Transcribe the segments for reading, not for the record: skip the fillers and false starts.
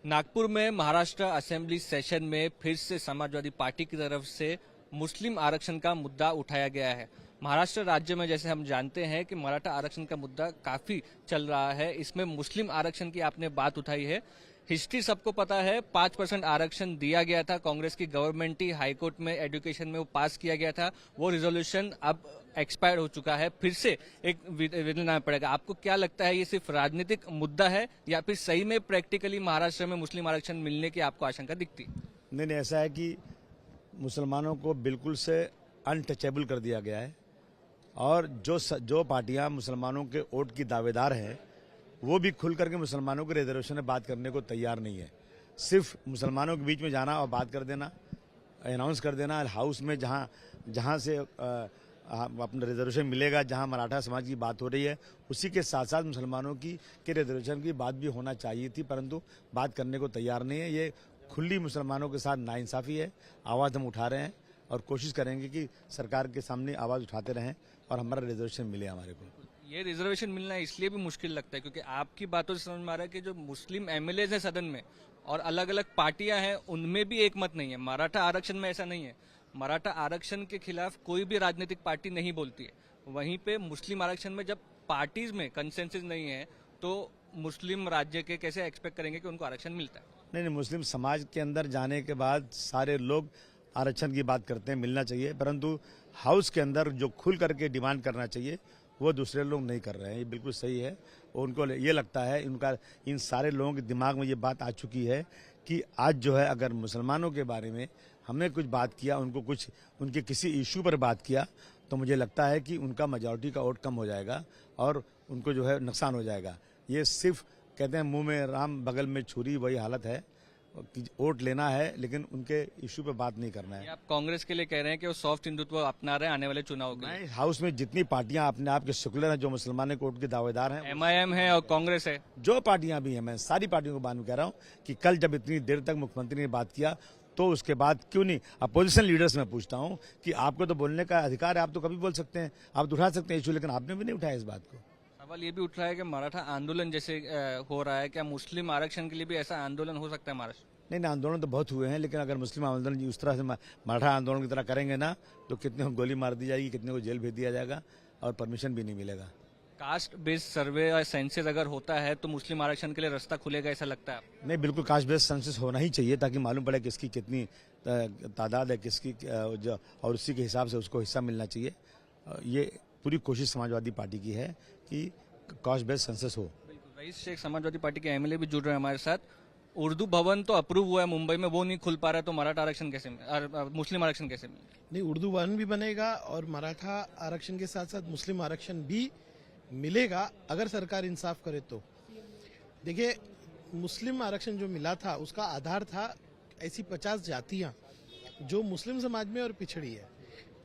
नागपुर में Maharashtra assembly session में फिर से समाजवादी पार्टी की तरफ से मुस्लिम आरक्षण का मुद्दा उठाया गया है। महाराष्ट्र राज्य में जैसे हम जानते हैं कि मराठा आरक्षण का मुद्दा काफी चल रहा है, इसमें मुस्लिम आरक्षण की आपने बात उठाई है। हिस्ट्री सबको पता है, 5% आरक्षण दिया गया था कांग्रेस की गवर्नमेंट ही, हाईकोर्ट में एजुकेशन में वो पास किया गया था। वो रिजोल्यूशन अब एक्सपायर हो चुका है, फिर से एक विधि पड़ेगा। आपको क्या लगता है, ये सिर्फ राजनीतिक मुद्दा है या फिर सही में प्रैक्टिकली महाराष्ट्र में मुस्लिम आरक्षण मिलने की आपको आशंका दिखती? नहीं, ऐसा है कि मुसलमानों को बिल्कुल से अनटचेबल कर दिया गया है और जो पार्टियां मुसलमानों के वोट की दावेदार हैं वो भी खुल करके मुसलमानों के रिजर्वेशन में बात करने को तैयार नहीं है। सिर्फ मुसलमानों के बीच में जाना और बात कर देना, अनाउंस कर देना हाउस में जहां से अपना रिजर्वेशन मिलेगा, जहां मराठा समाज की बात हो रही है, उसी के साथ साथ मुसलमानों के रिजर्वेशन की बात भी होना चाहिए थी, परंतु बात करने को तैयार नहीं है। ये खुली मुसलमानों के साथ नाइंसाफी है। आवाज़ हम उठा रहे हैं और कोशिश करेंगे कि सरकार के सामने आवाज़ उठाते रहें और हमारा रिजर्वेशन मिले हमारे को। ये रिजर्वेशन मिलना इसलिए भी मुश्किल लगता है क्योंकि आपकी बातों से समझ में आ रहा है कि जो मुस्लिम एमएलए हैं सदन में और अलग अलग पार्टियां हैं उनमें भी एक मत नहीं है। मराठा आरक्षण में ऐसा नहीं है। मराठा आरक्षण के खिलाफ कोई भी राजनीतिक पार्टी नहीं बोलती है। वहीं पे मुस्लिम आरक्षण में जब पार्टीज में कंसेंसस नहीं है तो मुस्लिम राज्य के कैसे एक्सपेक्ट करेंगे कि उनको आरक्षण मिलता है? नहीं, मुस्लिम समाज के अंदर जाने के बाद सारे लोग आरक्षण की बात करते हैं, मिलना चाहिए, परंतु हाउस के अंदर जो खुल करके डिमांड करना चाहिए वो दूसरे लोग नहीं कर रहे हैं। ये बिल्कुल सही है। उनको ये लगता है, इन सारे लोगों के दिमाग में ये बात आ चुकी है कि आज जो है अगर मुसलमानों के बारे में हमने कुछ बात किया, उनको कुछ उनके किसी इश्यू पर बात किया, तो मुझे लगता है कि उनका मेजॉरिटी का वोट कम हो जाएगा और उनको जो है नुकसान हो जाएगा। ये सिर्फ कहते हैं मुंह में राम बगल में छुरी, वही हालत है कि वोट लेना है लेकिन उनके इश्यू पे बात नहीं करना है। आप कांग्रेस के लिए कह रहे हैं कि वो सॉफ्ट हिंदुत्व अपना रहे हैं आने वाले चुनाव के लिए? हाउस में जितनी पार्टियां अपने आप के सेकुलर हैं, जो मुसलमान के वोट के दावेदार हैं, एमआईएम है और कांग्रेस है, जो पार्टियां भी हैं, मैं सारी पार्टियों को बात में कह रहा हूं कि कल जब इतनी देर तक मुख्यमंत्री ने बात किया तो उसके बाद क्यों नहीं अपोजिशन लीडर्स में पूछता हूं कि आपको तो बोलने का अधिकार है, आप तो कभी बोल सकते हैं, आप तो उठा सकते हैं इशू, लेकिन आपने भी नहीं उठाया इस बात को। सवाल ये भी उठ रहा है कि मराठा आंदोलन जैसे हो रहा है, क्या मुस्लिम आरक्षण के लिए भी ऐसा आंदोलन हो सकता है महाराष्ट्र? नहीं, आंदोलन तो बहुत हुए हैं, लेकिन अगर मुस्लिम आंदोलन उस तरह से मराठा आंदोलन की तरह करेंगे ना तो कितने को गोली मार दी जाएगी, कितने को जेल भेज दिया जाएगा और परमिशन भी नहीं मिलेगा। कास्ट बेस्ड सर्वे और सेंसस अगर होता है तो मुस्लिम आरक्षण के लिए रास्ता खुलेगा, ऐसा लगता है? नहीं, बिल्कुल कास्ट बेस्ड सेंसस होना ही चाहिए ताकि मालूम पड़े किसकी कितनी तादाद है, किसकी और उसी के हिसाब से उसको हिस्सा मिलना चाहिए। ये पूरी कोशिश समाजवादी पार्टी की है कि कास्ट बेस्ड सेंसस हो। रईस शेख समाजवादी पार्टी के एमएलए भी जुड़ रहे हैं हमारे साथ। उर्दू भवन तो अप्रूव हुआ है मुंबई में, वो नहीं खुल पा रहा है, तो मराठा आरक्षण कैसे मुस्लिम आरक्षण कैसे मिले? नहीं, उर्दू भवन भी बनेगा और मराठा आरक्षण के साथ साथ मुस्लिम आरक्षण भी मिलेगा अगर सरकार इंसाफ करे तो। देखिए, मुस्लिम आरक्षण जो मिला था उसका आधार था ऐसी 50 जातियां जो मुस्लिम समाज में और पिछड़ी है।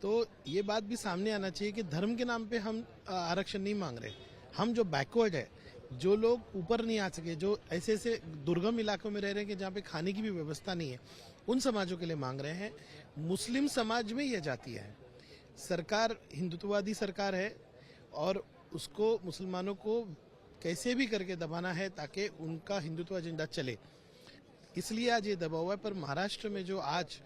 तो ये बात भी सामने आना चाहिए कि धर्म के नाम पे हम आरक्षण नहीं मांग रहे। हम जो बैकवर्ड है, जो लोग ऊपर नहीं आ सके, जो ऐसे ऐसे दुर्गम इलाकों में रह रहे हैं कि जहाँ पे खाने की भी व्यवस्था नहीं है, उन समाजों के लिए मांग रहे हैं। मुस्लिम समाज में यह जातियां है। सरकार हिंदुत्ववादी सरकार है और उसको मुसलमानों को कैसे भी करके दबाना है ताकि उनका हिंदुत्व एजेंडा चले, इसलिए आज ये दबाव हुआ है। पर महाराष्ट्र में जो आज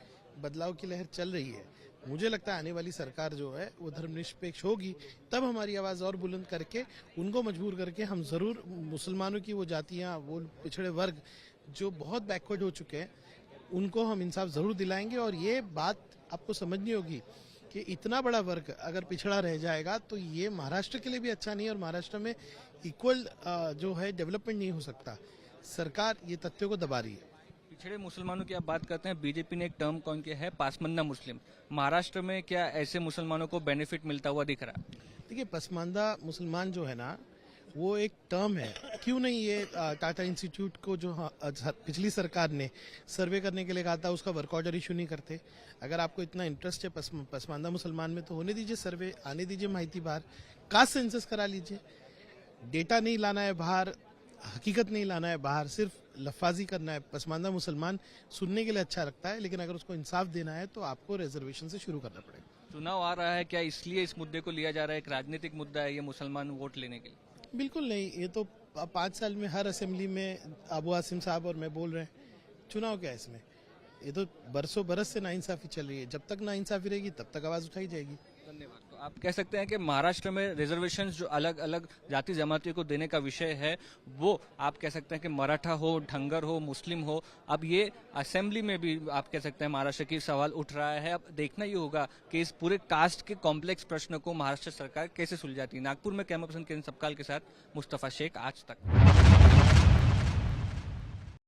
बदलाव की लहर चल रही है, मुझे लगता है आने वाली सरकार जो है वो धर्मनिरपेक्ष होगी, तब हमारी आवाज और बुलंद करके उनको मजबूर करके हम जरूर मुसलमानों की वो जातियां, वो पिछड़े वर्ग जो बहुत बैकवर्ड हो चुके हैं, उनको हम इंसाफ जरूर दिलाएंगे। और ये बात आपको समझनी होगी कि इतना बड़ा वर्ग अगर पिछड़ा रह जाएगा तो ये महाराष्ट्र के लिए भी अच्छा नहीं है और महाराष्ट्र में इक्वल जो है डेवलपमेंट नहीं हो सकता। सरकार ये तथ्यों को दबा रही है। पिछड़े मुसलमानों की आप बात करते हैं, बीजेपी ने एक टर्म कौन किया है, पासमानदा मुस्लिम। महाराष्ट्र में क्या ऐसे मुसलमानों को बेनिफिट मिलता हुआ दिख रहा है? देखिए, पसमानदा मुसलमान जो है ना वो एक टर्म है। क्यों नहीं ये टाटा इंस्टीट्यूट को जो पिछली सरकार ने सर्वे करने के लिए कहा था उसका वर्क ऑर्डर इशू नहीं करते? अगर आपको इतना इंटरेस्ट है पसमानदा मुसलमान में तो होने दीजिए सर्वे, आने दीजिए माहिती बाहर, कास्ट सेंसस करा लीजिए। डेटा नहीं लाना है बाहर, हकीकत नहीं लाना है बाहर, सिर्फ लफाजी करना है। पसमानदा मुसलमान सुनने के लिए अच्छा लगता है, लेकिन अगर उसको इंसाफ देना है तो आपको रिजर्वेशन से शुरू करना पड़ेगा। चुनाव आ रहा है, क्या इसलिए इस मुद्दे को लिया जा रहा है, एक राजनीतिक मुद्दा है ये मुसलमान वोट लेने के लिए? बिल्कुल नहीं, ये तो 5 साल में हर असेंबली में अबू आसिम साहब और मैं बोल रहे हैं, चुनाव क्या है इसमें? ये तो बरसों बरस से नाइंसाफी चल रही है, जब तक नाइंसाफी रहेगी तब तक आवाज उठाई जाएगी। धन्यवाद। तो आप कह सकते हैं कि महाराष्ट्र में रिजर्वेशन जो अलग अलग जाति जमातियों को देने का विषय है, वो आप कह सकते हैं कि मराठा हो, ढंगर हो, मुस्लिम हो, अब ये असेंबली में भी आप कह सकते हैं महाराष्ट्र की सवाल उठ रहा है। अब देखना ये होगा कि इस पूरे कास्ट के कॉम्प्लेक्स प्रश्न को महाराष्ट्र सरकार कैसे सुलझाती है। नागपुर में कैमरा पर्सन किरण सबकाल के साथ मुस्तफा शेख, आज तक।